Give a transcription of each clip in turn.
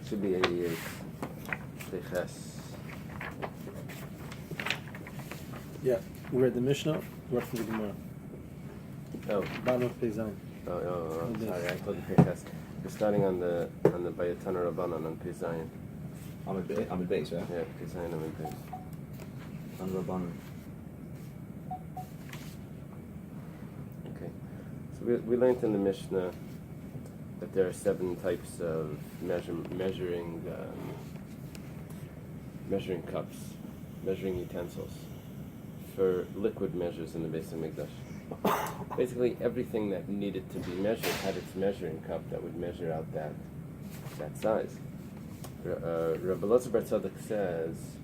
Should be 88. Yeah, we read the Mishnah, we read from the Gemara. Oh. Bottom of Pei Zayin. Oh, I'm sorry, I thought the Pei. We're starting on the Bayatana Rabbanan on Pei Zayin. I'm a Bais, right? Yeah, Pei Zayin, I'm in Bais. On Rabbanan. Okay. So we learned in the Mishnah that there are 7 types of measuring cups, measuring utensils for liquid measures in the Beis Hamikdash. Basically, everything that needed to be measured had its measuring cup that would measure out that size. Rabbi Elazar Bar Tzadok says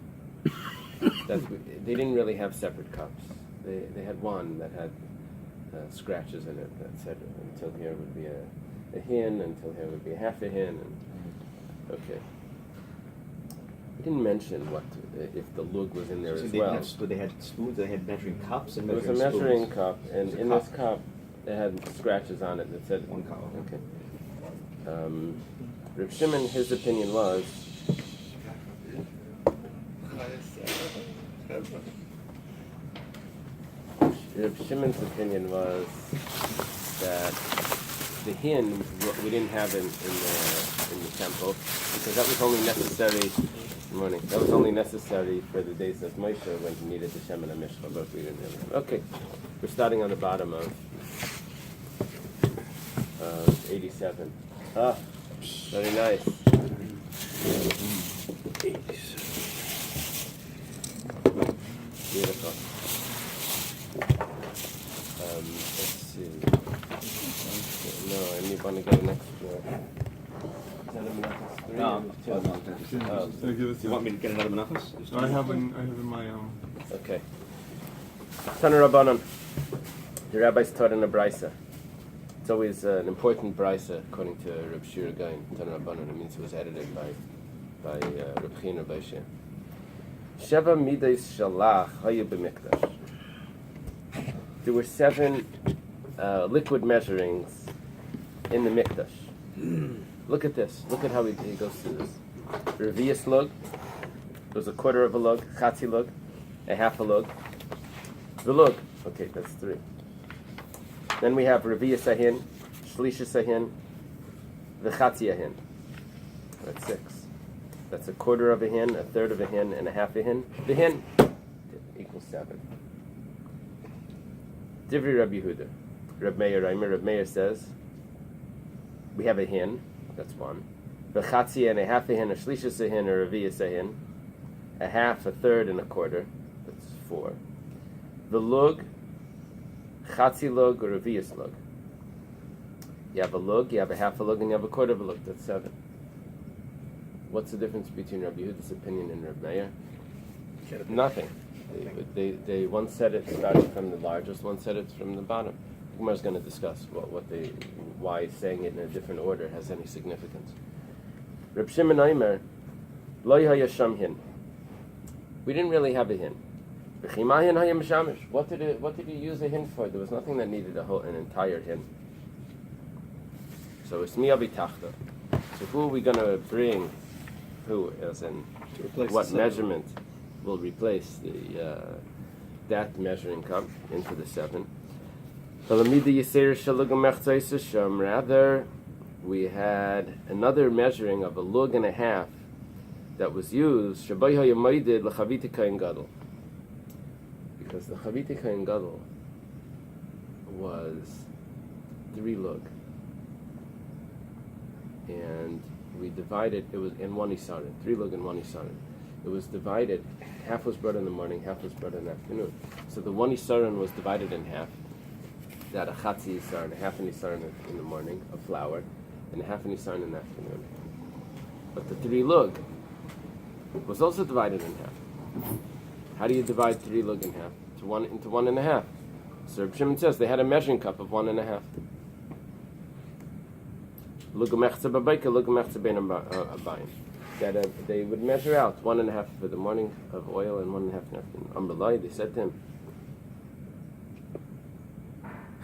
that they didn't really have separate cups. They had one that had scratches in it that said until here would be a hin, until here would be a half a hin, and okay. We didn't mention if the lug was in there as well. They had spoons, they had measuring cups and measuring spoons. It was a measuring cup, and in this cup it had scratches on it that said one cup. Okay. Reb Shimon, his opinion was that the hin we didn't have in the temple because that was only necessary. Good morning. That was only necessary for the days of Moshe when he needed the Shem and the Mishcha, but we didn't really have it. Okay, we're starting on the bottom of 87. Ah, very nice. 87. Beautiful. Let's see. No, I need one to go next to is that a Menachos 3? No. You want me to get another Menachos? I have in my Okay. Tana Rabbanan. The rabbis taught in a Brisa. It's always an important Brisa according to Reb Shira Gain. Tana Rabbanan. It means it was edited by Reb China Baisha. Sheva Midas Shalach Hayu B'Mikdash. There were 7 liquid measurings in the Mikdash. Look at this. Look at how he goes through this. Revius lug. There was a quarter of a lug. Chatzi lug. A half a lug. The lug. Okay, that's 3. Then we have Revius ahin. Shlishis ahin. The Chatzi ahin. That's 6. That's a quarter of a hin, a third of a hin, and a half a hin. The hin equals 7. Divri Rabbi Yehuda. Reb Meir says we have a hin, that's 1. The chatzi and a half a hin, a shlishis a hin, or a revius a hin. A half, a third, and a quarter, that's 4. The lug, chatzi lug, or revius lug. You have a lug, you have a half a lug, and you have a quarter of a lug, that's 7. What's the difference between Rabbi Yehuda's opinion and Reb Meir? Nothing. They one said it started from the largest, one said it's from the bottom. Gemara is going to discuss why saying it in a different order has any significance. Reb Shimon Aimer, lo yaya sham hin. We didn't really have a hin. What did he use a hin for? There was nothing that needed an entire hin. So it's miyavi tachta. So who are we going to bring? Who, as in what measurement will replace that measuring cup into the 7? Rather, we had another measuring of a lug and a half that was used because the Chavite Kain Gadol was 3 lug, and we divided. It was in 1 isarin, 3 lug and 1 isarin. It was divided. Half was brought in the morning, half was brought in the afternoon. So the 1 isarin was divided in half. That a chatzi isarin, a half an isarin in the morning of flour, and a half an isarin in the afternoon. But the 3 lug was also divided in half. How do you divide 3 lug in half? Into 1.5. So Reb Shimon says they had a measuring cup of 1.5. That they would measure out 1.5 for the morning of oil and 1.5 in the afternoon. Eily, they said to him,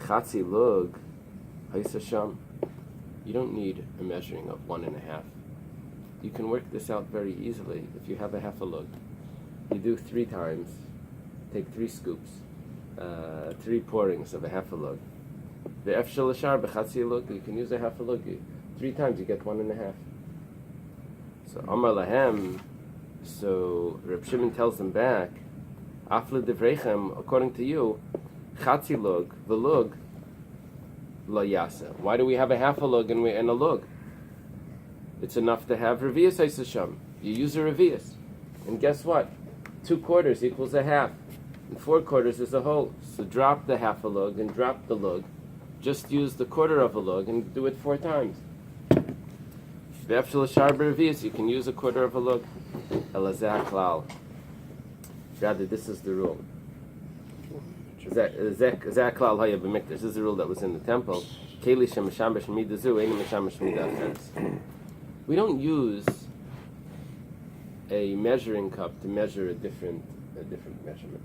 Chatzi lug, Haisasham. You don't need a measuring of 1.5. You can work this out very easily if you have a half a lug. You do 3 times, take 3 scoops, 3 pourings of a half a lug. The efshel ashar b'chatzi lug, you can use a half a lug. 3 times you get 1.5. So Amar Lahem, so Reb Shimon tells them back, Afle devrechem, according to you, Chatzi lug, v'lug, la yasa. Why do we have a half a lug and a lug? It's enough to have revius haisasham. You use a revius. And guess what? 2 quarters equals a half. And 4 quarters is a whole. So drop the half a lug and drop the lug. Just use the quarter of a lug and do it 4 times. You can use a quarter of a lug. Elazah klal. Rather, this is the rule. This is the rule that was in the temple. We don't use a measuring cup to measure a different measurement.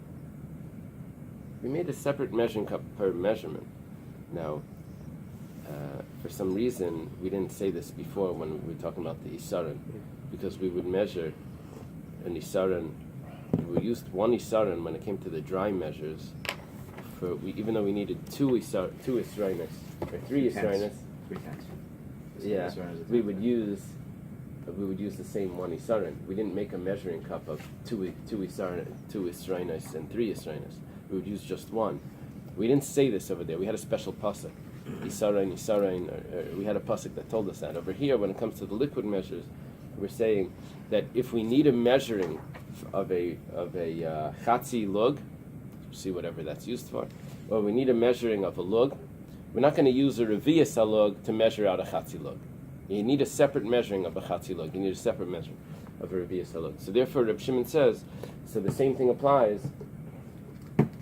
We made a separate measuring cup per measurement. Now, for some reason, we didn't say this before when we were talking about the isaran, because we would measure an isaran. We used 1 isaran when it came to the dry measures. Even though we needed 2 isra'inus or 3 isra'inus. 3 times. Yeah, we would use the same 1 isaran. We didn't make a measuring cup of 2 isra'inus and 3 isra'inus. We would use just 1. We didn't say this over there. We had a special pasuk, Isarain. We had a pasuk that told us that. Over here, when it comes to the liquid measures, we're saying that if we need a measuring of a chatzi lug, see whatever that's used for, or we need a measuring of a lug, we're not going to use a revius lug to measure out a chatzi lug. You need a separate measuring of a chatzi lug. You need a separate measuring of a revius lug. So therefore, Reb Shimon says, so the same thing applies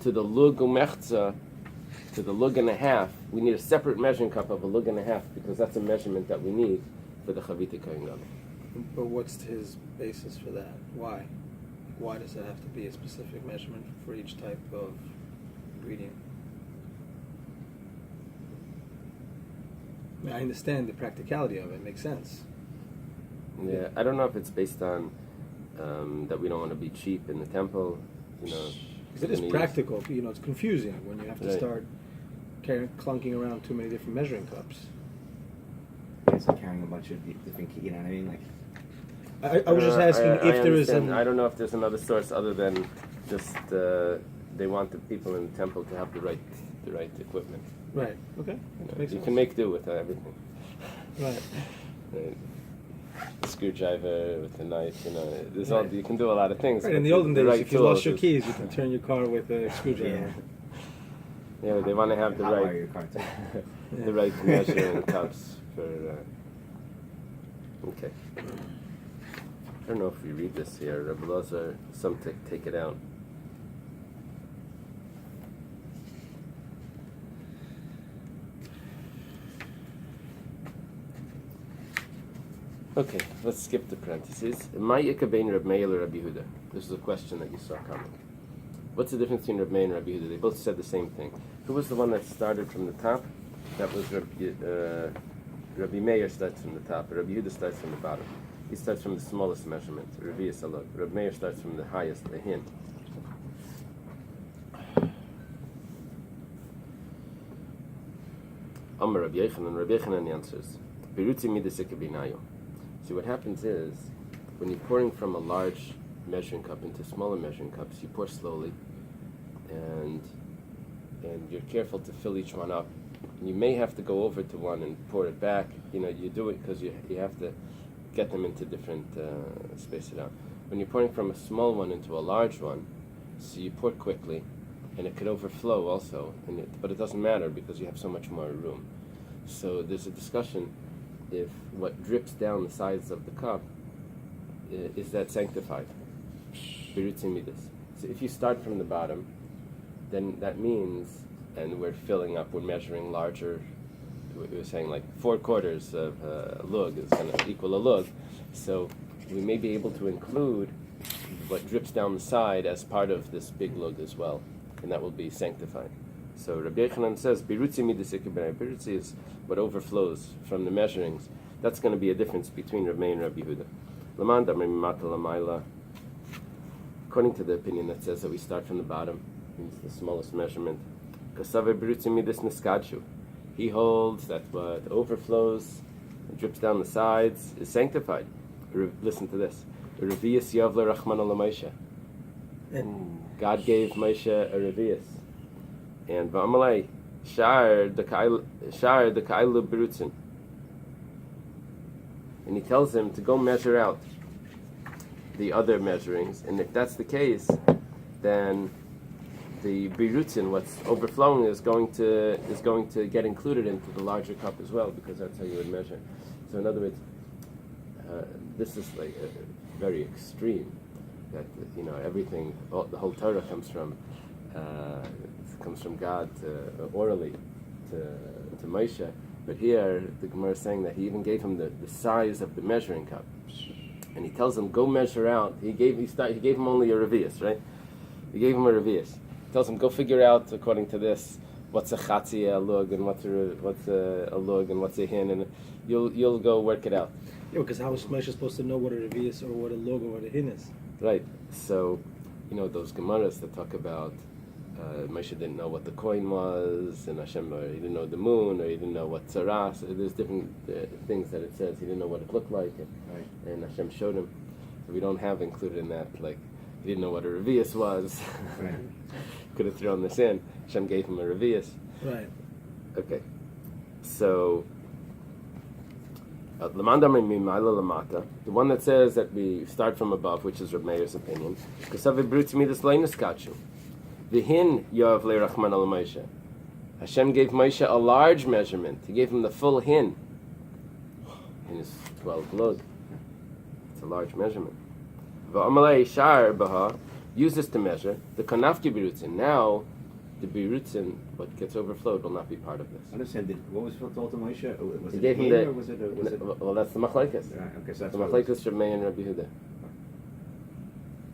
to the lug umechza, to the lug and a half. We need a separate measuring cup of a lug and a half because that's a measurement that we need for the chavita kohen gadol. But what's his basis for that? Why? Why does it have to be a specific measurement for each type of ingredient? I mean, I understand the practicality of it. It makes sense. Yeah, I don't know if it's based on that we don't want to be cheap in the temple, Because it is practical. It's confusing when you have to start clunking around too many different measuring cups. It's like carrying a bunch of different, you know what I mean? Like, I was just asking if there is an... I don't know if there's another source other than just they want the people in the temple to have the right equipment. Right. Okay. You can make do with everything. Right. The screwdriver with the knife, there's all you can do a lot of things. Right. In the olden days, if you lost your keys, you can turn your car with a screwdriver. Yeah, they want to have the right your car too. the right measuring cups for. Okay. I don't know if we read this here. Rabbi Lazar, some take it out. Okay, let's skip the parentheses. This is a question that you saw coming. What's the difference between Rabbi Meir and Rabbi Yehuda? They both said the same thing. Who was the one that started from the top? That was Rabbi Meir starts from the top. Rabbi Yehuda starts from the bottom. He starts from the smallest measurement, Revius Alog. Rabbi Meir starts from the highest, the hin. Amar Rabbi Yochanan answers, Birutzi midasika binayo. See, what happens is, when you're pouring from a large measuring cup into smaller measuring cups, you pour slowly, and you're careful to fill each one up. And you may have to go over to one and pour it back. You do it because you have to get them into different, space it out. When you're pouring from a small one into a large one, so you pour quickly, and it could overflow also, but it doesn't matter because you have so much more room. So there's a discussion if what drips down the sides of the cup, is that sanctified? So if you start from the bottom, then that means, and we're filling up, we're measuring larger we were saying like 4/4 of a lug is going to equal a lug, so we may be able to include what drips down the side as part of this big lug as well, and that will be sanctified. So Rabbi Yochanan says, Birutzi midasik b'nei. Birutzi is what overflows from the measurings. That's going to be a difference between Rabbi and Rabbi Yehuda. Laman damar mimata lamayla. According to the opinion that says that we start from the bottom, means the smallest measurement. Kasaver birutzi midas niskadshu. He holds that what overflows and drips down the sides is sanctified. Listen to this. Revius Yavla Rachman ala Moshe. God gave Moshe a revius. And V'amalei Shar the Kailu Berutzin. And he tells him to go measure out the other measurings. And if that's the case, then the Berutzin, what's overflowing, is going to get included into the larger cup as well, because that's how you would measure. So in other words, this is like very extreme. That everything, the whole Torah comes from God orally to Moshe. But here the Gemara is saying that he even gave him the size of the measuring cup, and he tells him go measure out. He gave him only a revius, right? He gave him a revius. He tells him go figure out according to this what's a chatzi a lug and what's a lug and what's a hin, and you'll go work it out. Yeah, because how is Moshe supposed to know what a revius or what a log or what a hin is? Right. So, those Gemaras that talk about Moshe didn't know what the coin was, and Hashem, or he didn't know the moon, or he didn't know what tzaras. There's different things that it says. He didn't know what it looked like, and Hashem showed him. So we don't have included in that, like, he didn't know what a revius was. Right. Could have thrown this in. Hashem gave him a revius. Right. Okay. So, the one that says that we start from above, which is Reb Meir's opinion, Hashem gave Moshe a large measurement. He gave him the full hin. Hin is 12 lug. It's a large measurement. Use this to measure the kanafki birutzin. Now, the birutzin, what gets overflowed, will not be part of this. I understand. What was told to Moshe? Was He it gave him or was it? Well, that's the machlekes. Right, okay, so that's The machlekes Rabbi and Rabbi Yehuda.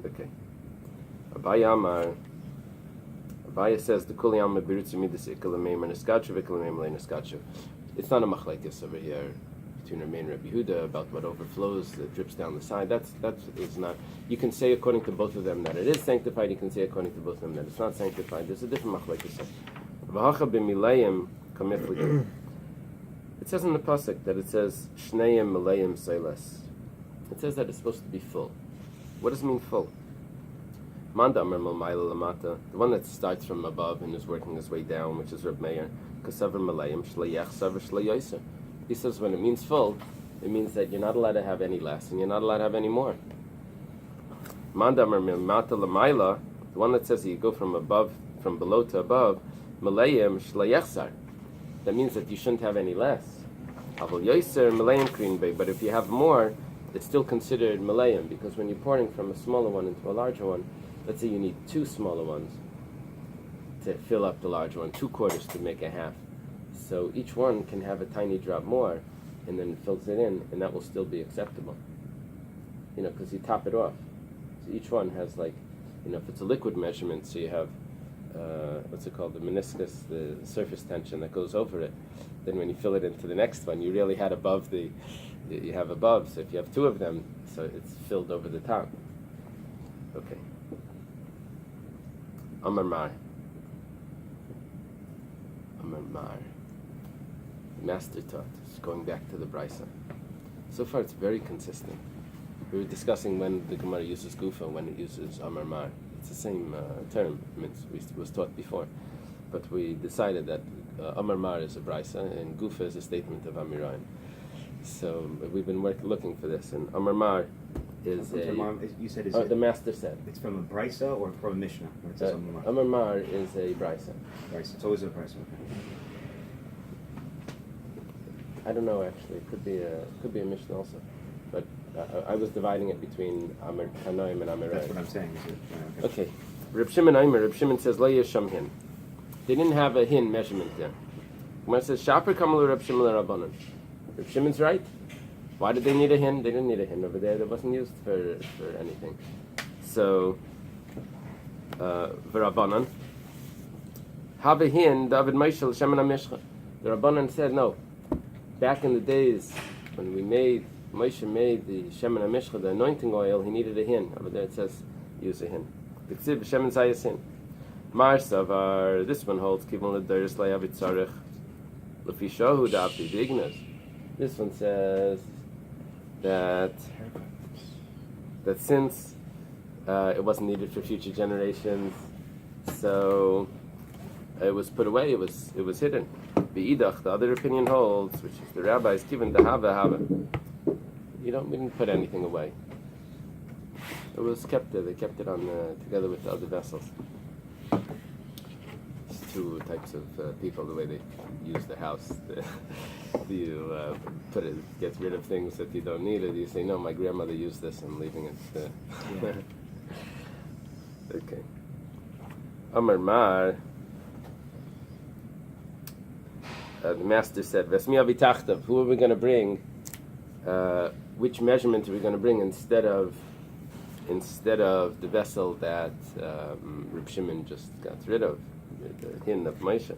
Okay. Abaya says the kuli alma birutzin midas ikalamei niskachu v'ikalamei malei niskachu. It's not a machlekes over here between Rabbi and Rabbi Yehuda about what overflows, that drips down the side. That is not. You can say according to both of them that it is sanctified. You can say according to both of them that it's not sanctified. There's a different machlekes. V'hacha b'milayim kamifligim. It says in the pasuk that it says shneim milayim seiles. It says that it's supposed to be full. What does it mean full? Manda amar mamayla lamata, the one that starts from above and is working his way down, which is Reb Meir. Kasaver milayim shlayach saver shlayoseh. He says when it means full, it means that you're not allowed to have any less and you're not allowed to have any more. Mandamar mimata lamayla, the one that says you go from below to above, malayim shlayechsar. That means that you shouldn't have any less. Avol yoser malayim krinbei, but if you have more, it's still considered malayim, because when you're pouring from a smaller one into a larger one, let's say you need 2 smaller ones to fill up the larger one, 2/4 to make a half. So each one can have a tiny drop more, and then fills it in, and that will still be acceptable. Because you top it off. So each one has if it's a liquid measurement, so you have, what's it called, the meniscus, the surface tension that goes over it. Then when you fill it into the next one, you really had you have above. So if you have 2 of them, so it's filled over the top. Okay. Amar Mar. Master taught. It's going back to the Brisa. So far, it's very consistent. We were discussing when the Gemara uses Gufa, when it uses Amar Mar. It's the same term. It was taught before, but we decided that Amar Mar is a Brisa and Gufa is a statement of Amirayim. So we've been looking for this, and Amar Mar is you said the Master said. It's from a Brisa or from a Mishnah? Or it says Amar Mar is a Brisa. Brisa. It's always a Brisa. Okay. I don't know actually. It could be a Mishnah also, but I was dividing it between Amar Tanoim and Amirayim. That's what I'm saying. Okay. Reb Shimon Aimer. Reb Shimon says Lo yesham hin. They didn't have a hin measurement there. Gemara says, Shaper Kamalu Reb Shimon Rabbanan. Reb Shimon's right. Why did they need a hin? They didn't need a hin over there. That wasn't used for anything. So, V'Rabbanan. Have a hin, David Meishel, Shemen HaMishcha. The Rabbanan said, no. Back in the days when Moshe made the Shemen HaMishcha, the anointing oil, he needed a hin. Over there it says, use a hin. The Ksiv, Shemen Zayas hin. Mar Savar, this one holds, Kivon L'Deiris Layavit Tzarech, L'Fi Shohu Da'api Dignas. This one says that since it wasn't needed for future generations, so it was put away, it was hidden. Be'idach, the other opinion holds, which is the rabbis given the hava. We didn't put anything away. It was kept there. They kept it on together with the other vessels. It's two types of people, the way they use the house. You put it, get rid of things that you don't need, or you say, no, my grandmother used this, I'm leaving it. Okay. Amar Mar. The master said, Vesmi Avitachtav, who are we going to bring? Which measurement are we going to bring instead of the vessel that Reb Shimon just got rid of, the hin of Moshe?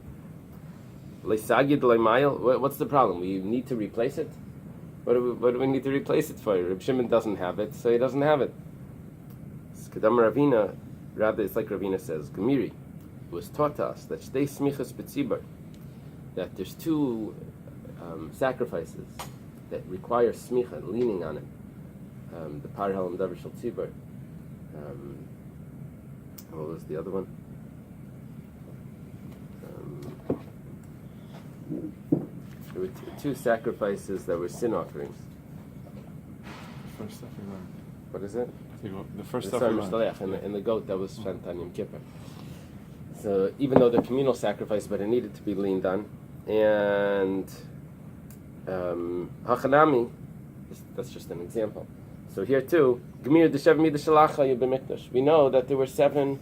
What's the problem? We need to replace it? What do we need to replace it for? Reb Shimon doesn't have it, so he doesn't have it. Rather, it's like Ravina says, Gemiri was taught us that Shtei Smichas B'Tzibar, that there's two sacrifices that require smicha, leaning on it. The Parhal and Davar Shel Tzibur. What was the other one? There were two sacrifices that were sin offerings. First stuff we learned. What is it? The first stuff we learned. And the goat that was Shantan Yom Kippur. So even though they're communal sacrifice, but it needed to be leaned on. And Hachanami, that's just an example. So here too, Gemir Deshev Midah Shalacha Yubimikdash. We know that there were seven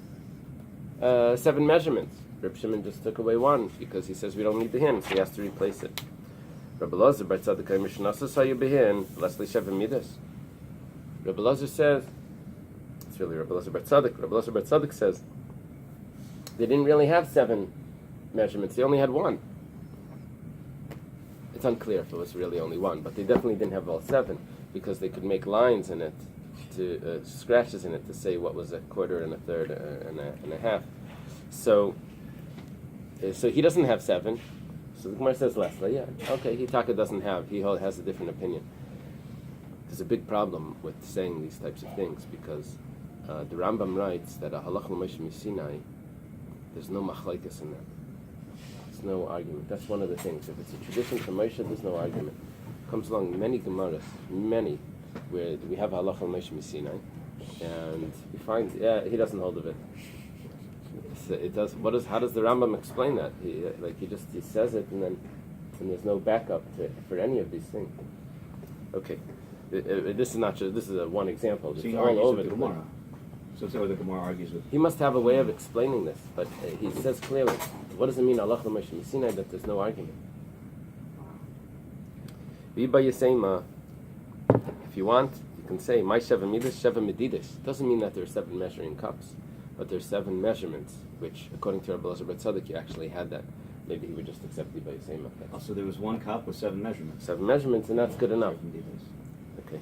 measurements. Reb Shimon just took away one because he says we don't need the hin, so he has to replace it. Rabbi Elazar Bar Tzadok Mishnasa Sayubihin, Leslie Shevim Midas. Rabbi Elazar says, it's really Rabbi Elazar Bar Tzadok. Rabbi Elazar Bar Tzadok says they didn't really have 7 measurements; they only had 1. It's unclear if it was really only 1, but they definitely didn't have all 7 because they could make lines in it, to scratches in it to say what was a quarter and a third and a half. So he doesn't have 7. So the Gemara says Leslie, yeah, okay, Hitaka doesn't have. He has a different opinion. There's a big problem with saying these types of things because the Rambam writes that a halach l'Moshe Sinai, there's no machlaikas in that. There's no argument. That's one of the things. If it's a tradition from Moshe, there's no argument. Comes along many Gemaras, where we have halach l'Moshe Sinai, and we find, he doesn't hold of it. It does. How does the Rambam explain that? He says it, and there's no backup for any of these things. Okay, this is not just. This is one example. It's all over the Gemara. So it's what the Gemara argues with. He must have a way of explaining this, but he says clearly. What does it mean, Allah Moshe Sinai, that there's no argument? If you want, you can say my Sheva Midas, Sheva Medidas. Doesn't mean that there are 7 measuring cups, but there's 7 measurements, which, according to Rabbi Elazar Bar Tzadok, you actually had that. Maybe he would just accept the Bais. So there was 1 cup with 7 measurements. 7 measurements, and that's good enough. Okay.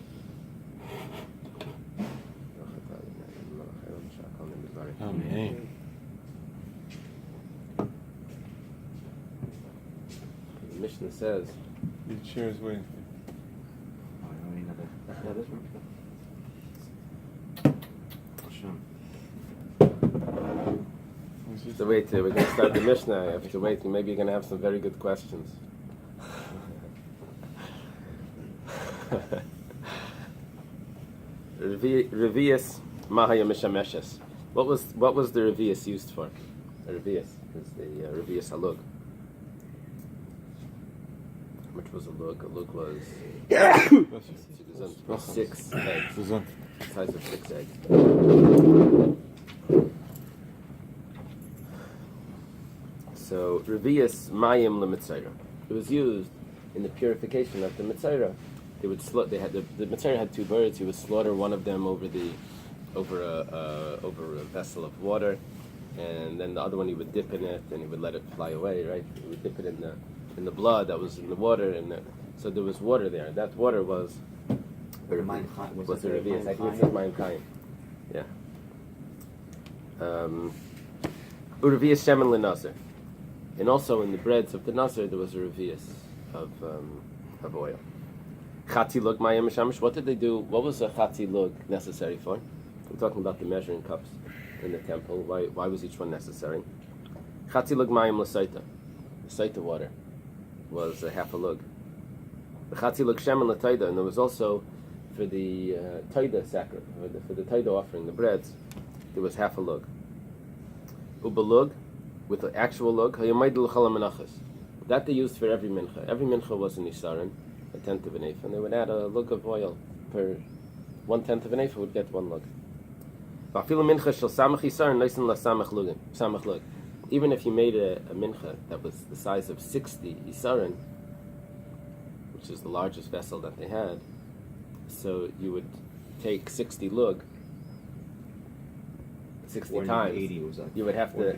Amen. The Mishnah says. The chair is waiting for you. Oh, I don't need another. Yeah, this one. So wait, we're going to start the Mishnah. You have to wait, and maybe you're going to have some very good questions. Revius Mahaya Mishameshes. What was the Revius used for? The Revius is the Revius Halug. How much was a lug? A lug was 6 eggs. The size of 6 eggs. So Revius Mayim LeMitzayra. It was used in the purification of the Mitzayra. They would the Mitzayra had two birds. He would slaughter one of them over a vessel of water, and then the other one he would dip in it, and he would let it fly away. Right? He would dip it in the blood that was in the water, so there was water there. That water was the Revius. I think it says Mayim Kayim. Yeah. Urevius Shemen LeNaser. And also in the breads of the Nazir there was a revius of oil. Chati lug mayim mishamish. What did they do? What was a chati lug necessary for? We're talking about the measuring cups in the temple. Why was each one necessary? Chati lug mayim l'saita. The saita water was a half a lug. The chati lug shemen l'taida, and there was also for the taida sacrifice, for the taida offering, the breads, there was half a lug. Ubalug, with the actual lug, that they used for every mincha. Every mincha was an isarin, a tenth of an ephah, and they would add a lug of oil per 1/10 of an ephah would get one lug. Even if you made a mincha that was the size of 60 isarin, which is the largest vessel that they had, so you would take 60 lug, 60 times. You would have to.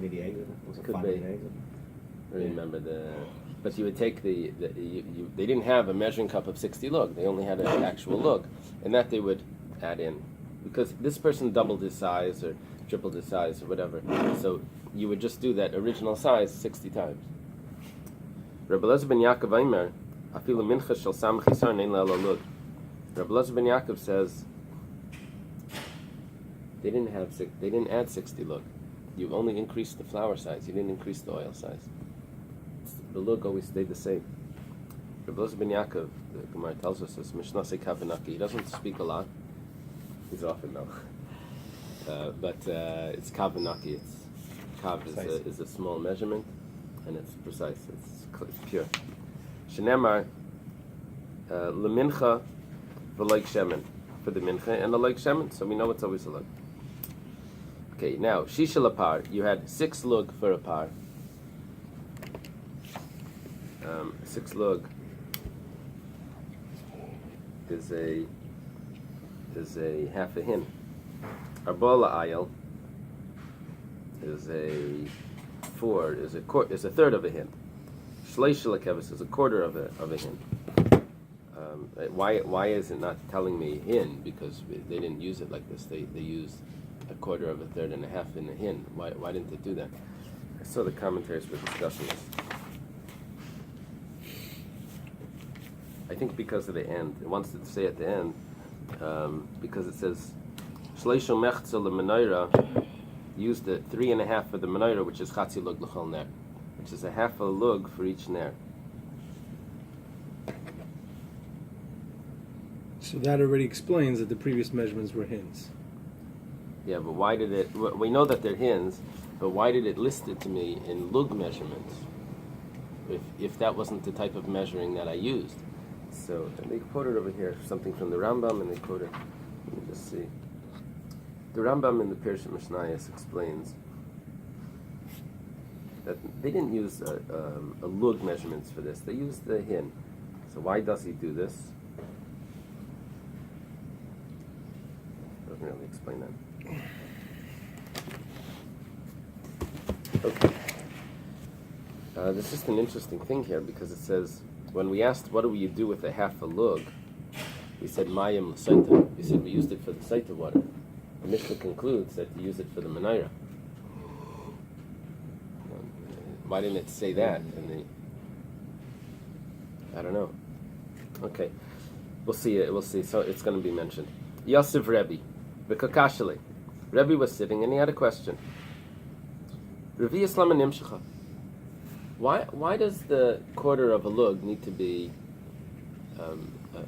Could be. I remember but you would take they didn't have a measuring cup of 60 lug. They only had an actual lug, and that they would add in because this person doubled his size or tripled his size or whatever. So you would just do that original size 60 times. Rabbi Elazar ben Yaakov Aimer, afilu mincha shel samach yisar nein la lug. Rabbi Elazar ben Yaakov says. They didn't add 60 lug. You only increased the flour size. You didn't increase the oil size. The lug always stayed the same. Rabbi Elazar ben Yaakov, the Gemara tells us this, Mishnah Kavanaki. He doesn't speak a lot. He's often though. But it's Kavanaki. Kav is a small measurement, and it's precise. It's pure. Shenemar lemincha v'loik shemen, for the mincha and the loik shemen. So we know it's always a lug. Okay, now, shisha lapar, you had 6 lug for a par. 6 lug is a half a hin. Arbola ayel is a third of a hin. Shleish lakevis is a quarter of a hin. Why is it not telling me hin? Because they didn't use it like this. They used a quarter of a third and a half in a hin. Why didn't they do that? I saw the commentaries were discussing this. I think because of the end. It wants to say at the end, because it says Shleisho mechza lemenaira, used the 3.5 for the menaira, which is chatzi lug l'chol ner, which is a half a lug for each ner. So that already explains that the previous measurements were hins. Yeah, but why did it? We know that they're hins, but why did it list it to me in lug measurements? If that wasn't the type of measuring that I used. So and they quoted over here something from the Rambam, and they quoted. Let me just see. The Rambam in the Pirush Mishnayos explains that they didn't use a lug measurements for this. They used the hin. So why does he do this? Doesn't really explain that. Okay. There's just an interesting thing here because it says when we asked what do you do with a half a lug, we said mayim l'saita. We said we used it for the saita water. The Mishnah concludes that you use it for the menaira. Why didn't it say that? I don't know. Okay, we'll see. We'll see. So it's going to be mentioned. Yosef Rabbi, v'kakashali. Rabbi was sitting and he had a question. Revi Islam and Nimshacha. Why does the quarter of a lug need to be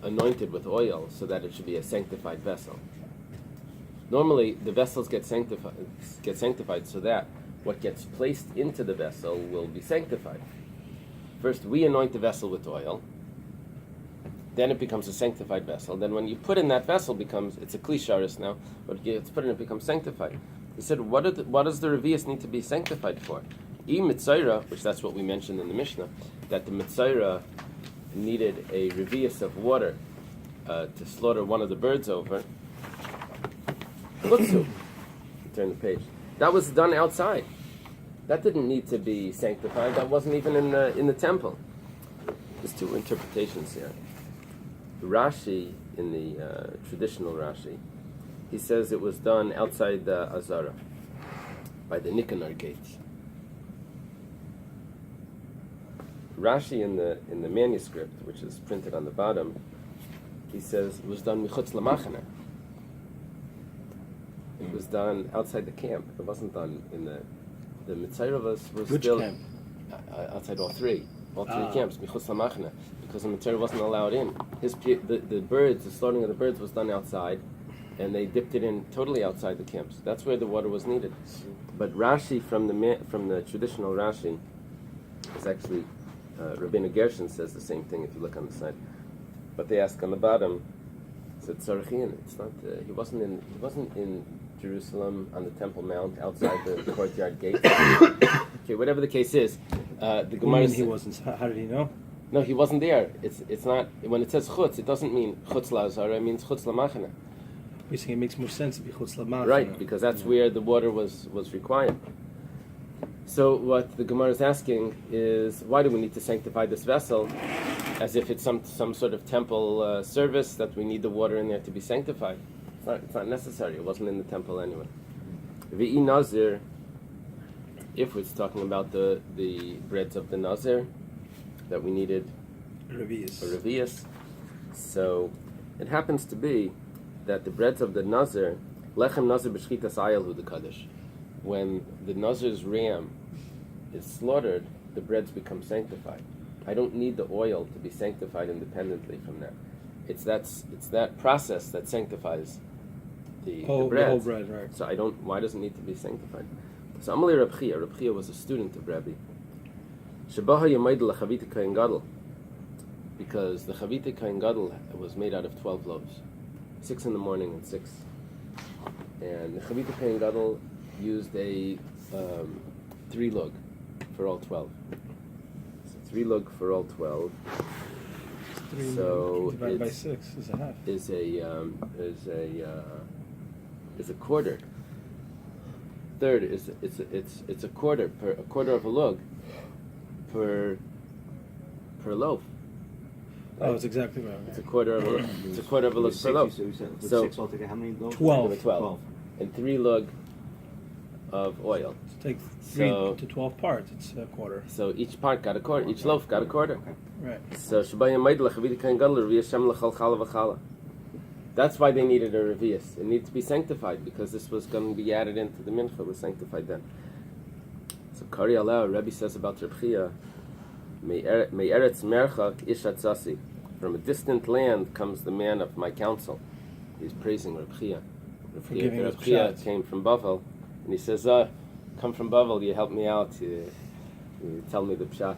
anointed with oil so that it should be a sanctified vessel? Normally, the vessels get sanctified so that what gets placed into the vessel will be sanctified. First, we anoint the vessel with oil. Then it becomes a sanctified vessel. Then when you put in that vessel, it's a klisharis now. But it's put in, it becomes sanctified. He said, what does the revius need to be sanctified for? Mitzayra, which that's what we mentioned in the Mishnah, that the Mitzayra needed a revius of water to slaughter one of the birds over. Chutzu. Turn the page. That was done outside. That didn't need to be sanctified. That wasn't even in the temple. There's two interpretations here. Rashi, in the traditional Rashi, he says it was done outside the Azara, by the Nicanor gates. Rashi in the manuscript, which is printed on the bottom, he says it was done michutz lamachana. It was done outside the camp. It wasn't done in the Mitzayra was Which still camp? Outside all three camps, michutz lamachana, because the Mitzayra wasn't allowed in. The birds, the slaughtering of the birds was done outside, and they dipped it in totally outside the camps. That's where the water was needed. But Rashi from the traditional Rashi is actually Rabbi Gershon says the same thing if you look on the side. But they ask on the bottom, said Tzarchian. It's not. He wasn't in Jerusalem on the Temple Mount outside the courtyard gate. Okay, whatever the case is, the Gemara. He wasn't. How did he know? No, he wasn't there. It's not when it says chutz. It doesn't mean chutz la'azara. It means chutz lamachana. You're saying it makes more sense to be chutz lamachana. Right, because that's where the water was required. So what the Gemara is asking is, why do we need to sanctify this vessel, as if it's some sort of temple service that we need the water in there to be sanctified? It's not necessary. It wasn't in the temple anyway. V'i nazir, if it's talking about the breads of the nazir that we needed a revius, so it happens to be that the breads of the nazir, lechem nazir b'shchitas ayal hu the kaddish. When the nazir's ram is slaughtered, the breads become sanctified. I don't need the oil to be sanctified independently from that. It's that process that sanctifies the bread. The whole bread, right? So why does it need to be sanctified? So Amalei Reb Chia. Reb Chia was a student of Rabbi. Shebaha Yomaid l'Chavita Kohen Gadol, because the Chavita Kohen Gadol was made out of 12 loaves, 6 in the morning and 6. And the Chavita Kohen Gadol used a 3 lug for all 12. So 3 lug for all 12. So divided by 6 is a half. Is a quarter. Third is it's a quarter of a lug per loaf. Oh, it's exactly right. It's a quarter of a lug per loaf. So 6 altogether. How many loaves? 12. And 3 lug of oil. So take 3 to 12 parts. It's a quarter. So each part got a quarter. Each loaf got a quarter. Okay. Right. So that's why they needed a revius. It needed to be sanctified because this was going to be added into the mincha. It was sanctified then. So Kari Allah, Rabbi says about Reb Chia, Me'eretz merchak ishat sasi. From a distant land comes the man of my counsel. He's praising Reb Chia. Reb Chia came from Bavel, and he says, come from Bavel, you help me out. You tell me the pshat.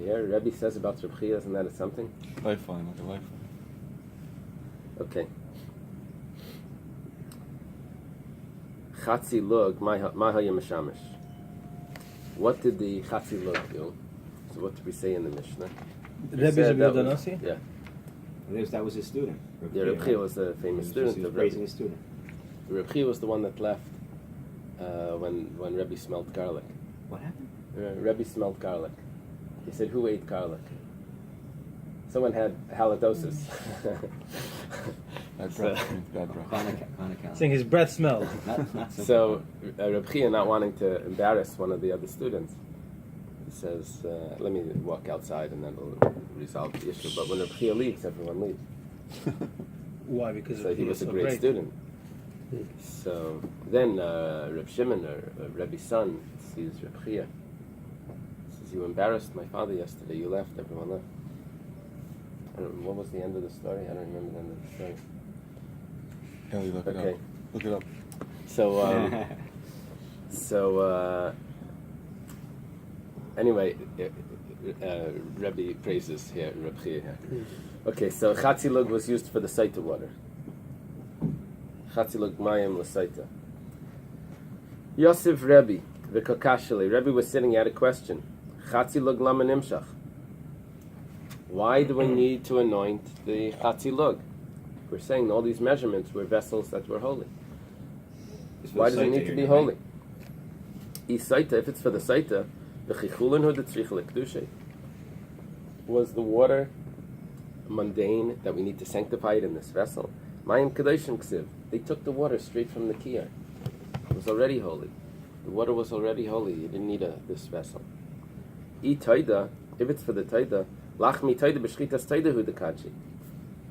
Yeah, Rabbi says about Reb Chia, isn't that something? Lifeline, like a lifeline. Okay. Chatzi lug, mahaya meshamish. What did the chatzi lug do? So what did we say in the Mishnah? Rebbe's a real Danasi? Yeah. That was his student. Reb Chia was a famous student of Rebbe. Raising his student. Reb Chia was the one that left when Rebbe smelled garlic. What happened? Rebbe smelled garlic. He said, "Who ate garlic?" Someone had halitosis. Bad breath. Saying his breath smelled. Not So Reb Chia, not wanting to embarrass one of the other students, he says, "Let me walk outside and then we'll resolve the issue." But when Reb Chia leaves, everyone leaves. Why? Because So he was a great student. So then Reb Shimon, or Rebbe's son, sees Reb Chia. He says, "You embarrassed my father yesterday. You left. Everyone left." What was the end of the story? I don't remember the end of the story. Eily, look it Okay. up. Look it up. So, anyway, Rebbe praises here, Reb Chia here. Okay, so Chatzilug was used for the Saita water. Chatzilug Mayim L'Saita. Yosef Rebbe, V'kakashali. Rabbi was sitting at a question. Chatzi lug lama nimshach. Why do we need to anoint the chatzi lug? We're saying all these measurements were vessels that were holy. Why does it need to be holy? Isaita, if it's for the saita, v'chichulin hu detzrich lekdushay. Was the water mundane that we need to sanctify it in this vessel? Mayim kadoshim ksiv. They took the water straight from the kiyar. It was already holy. The water was already holy. You didn't need this vessel. Taida, if it's for the taida, lachmi taida b'shchitas taida hu dekachi.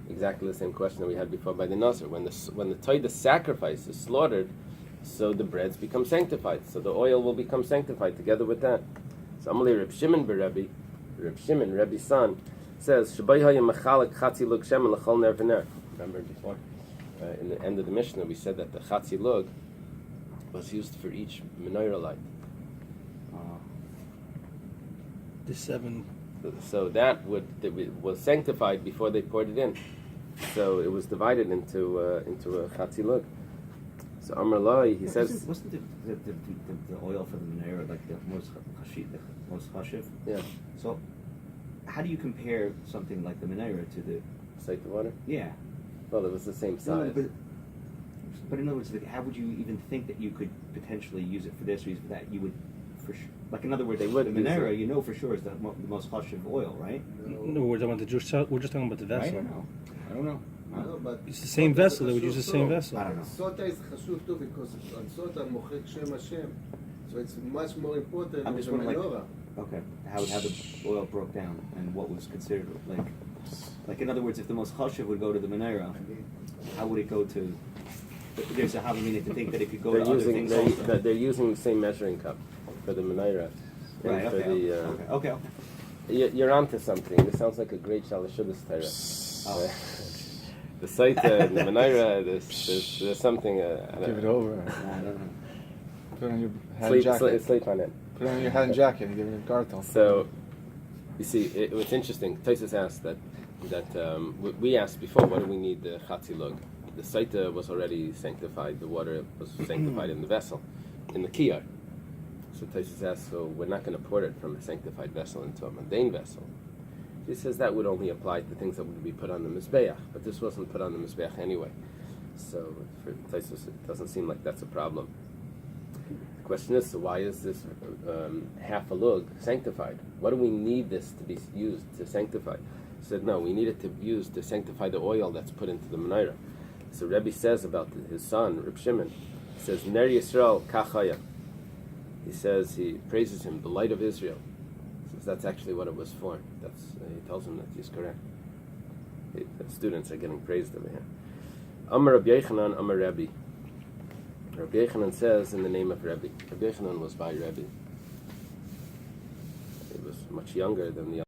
Exactly the same question that we had before by the Nazir. When the taida sacrifice is slaughtered, so the breads become sanctified. So the oil will become sanctified together with that. So Amalei Reb Shimon b'Rebbe, Reb Shimon, Rebbe's son, says, Shabai hayam mechalek chatzi lug shemen l'chol ner v'ner. Remember before, in the end of the Mishnah, we said that the chatzi lug was used for each menorah light. The 7. So that was sanctified before they poured it in. So it was divided into a chatzi lug. So Amar Lai, he says, wasn't the oil for the menorah like the most chashiv? Yeah. So how do you compare something like the menorah to the Saita water? Yeah. Well, it was the same size. No, but in other words, like, how would you even think that you could potentially use it for this or use it for that? You would, for sure. Like in other words, the menorah, you know for sure is the most chashiv oil, right? No, we're talking about the Jewish. We're just talking about the vessel. I don't know. No, but It's the same vessel. They would use the same vessel. I don't know. Sota is chashuv too because on Sota mochek Shem Hashem, so it's much more important I'm than just the wondering, menorah. Okay, how the oil broke down and what was considered like in other words, if the most chashiv would go to the menorah, how would it go to? There's a havamina to think that it could go to other things also. They're using the same measuring cup for the menorah. Right. For Okay. You're onto something. This sounds like a great Shalashudis Torah. The Saita and the menorah. There's something. Give it over. I don't know. Put on your hat and jacket. Sleep on it. Put on your hat and jacket and give it a gartel. So, you see, it was interesting. Taisus asked that we asked before, what do we need the chatzi lug? The saita was already sanctified. The water was sanctified in the vessel, in the kiyar. So Taisus asked, so we're not going to pour it from a sanctified vessel into a mundane vessel. He says that would only apply to things that would be put on the mizbeach, but this wasn't put on the mizbeach anyway. So for Taisus, it doesn't seem like that's a problem. The question is, so why is this half a lug sanctified? What do we need this to be used to sanctify? He said, no, we need it to be used to sanctify the oil that's put into the menorah. So Rabbi says about his son, Reb Shimon, he says, Ner Yisrael kachaya. He says, he praises him, the light of Israel. He says that's actually what it was for. He tells him that he's correct. The students are getting praised over here. Amar Rabbi Yechanan, Amar Rabbi. Rabbi Yechanan says in the name of Rabbi. Rabbi Yechanan was by Rabbi. He was much younger than the